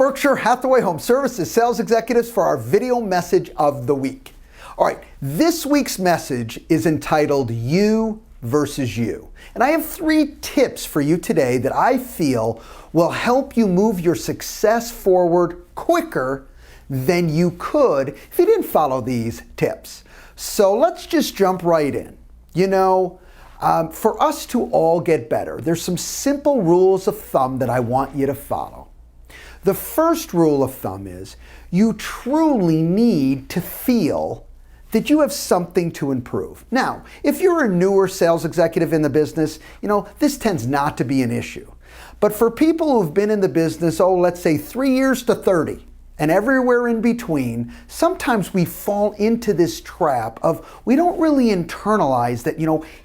Berkshire Hathaway Home Services sales executives for our video message of the week. All right, this week's message is entitled You versus You. And I have 3 tips for you today that I feel will help you move your success forward quicker than you could if you didn't follow these tips. So let's just jump right in. For us to all get better, there's some simple rules of thumb that I want you to follow. The first rule of thumb is you truly need to feel that you have something to improve. Now, if you're a newer sales executive in the business, this tends not to be an issue. But for people who've been in the business, let's say 3 years to 30, and everywhere in between, sometimes we fall into this trap of we don't really internalize that,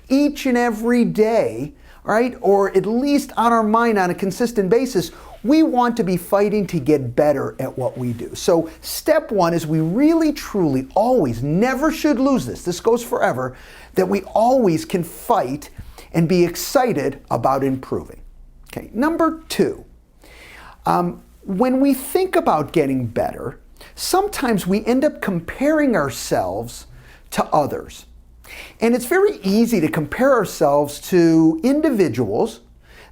each and every day, right, or at least on our mind on a consistent basis, we want to be fighting to get better at what we do. So step 1 is we really, truly, always, never should lose this. This goes forever, that we always can fight and be excited about improving. Okay, number 2, when we think about getting better, sometimes we end up comparing ourselves to others. And it's very easy to compare ourselves to individuals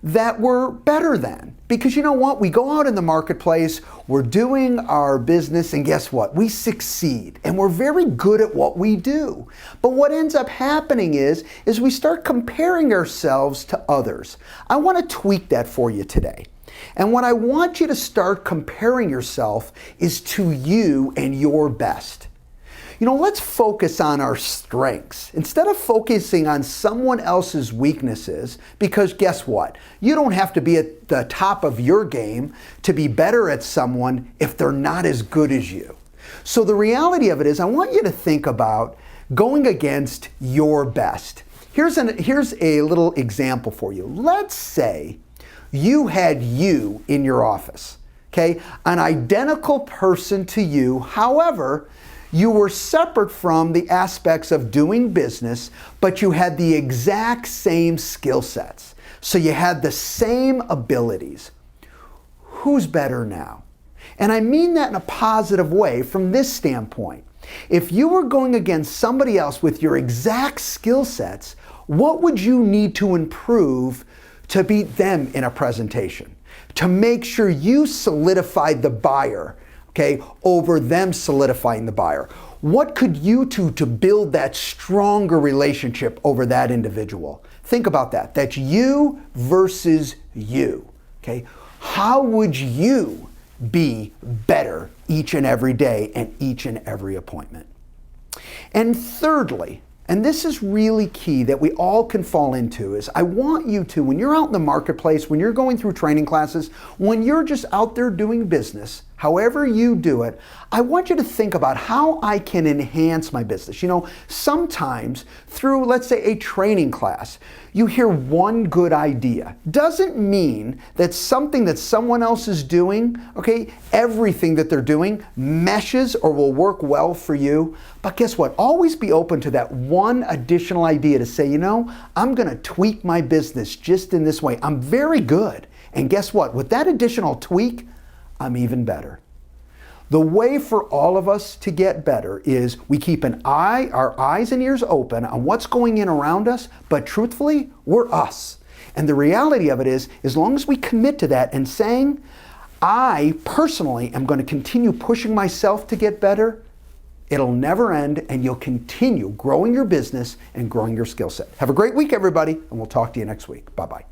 that we're better than. Because you know what? We go out in the marketplace, we're doing our business, and guess what? We succeed, and we're very good at what we do. But what ends up happening is we start comparing ourselves to others. I want to tweak that for you today. And what I want you to start comparing yourself is to you and your best. Let's focus on our strengths instead of focusing on someone else's weaknesses, because guess what? You don't have to be at the top of your game to be better at someone if they're not as good as you. So the reality of it is I want you to think about going against your best. Here's a little example for you. Let's say you had you in your office, okay? An identical person to you, however, you were separate from the aspects of doing business, but you had the exact same skill sets. So you had the same abilities. Who's better now? And I mean that in a positive way from this standpoint. If you were going against somebody else with your exact skill sets, what would you need to improve to beat them in a presentation? To make sure you solidified the buyer, okay, over them solidifying the buyer. What could you do to build that stronger relationship over that individual? Think about that. That's you versus you, okay? How would you be better each and every day and each and every appointment? And thirdly, and this is really key that we all can fall into, is I want you to, when you're out in the marketplace, when you're going through training classes, when you're just out there doing business, however you do it, I want you to think about how I can enhance my business. Sometimes through, let's say, a training class, you hear one good idea. Doesn't mean that something that someone else is doing, okay, everything that they're doing meshes or will work well for you. But guess what? Always be open to that one additional idea to say, I'm going to tweak my business just in this way. I'm very good. And guess what? With that additional tweak, I'm even better. The way for all of us to get better is we keep our eyes and ears open on what's going in around us, but truthfully, we're us. And the reality of it is, as long as we commit to that and saying, I personally am going to continue pushing myself to get better, it'll never end, and you'll continue growing your business and growing your skill set. Have a great week, everybody, and we'll talk to you next week. Bye-bye.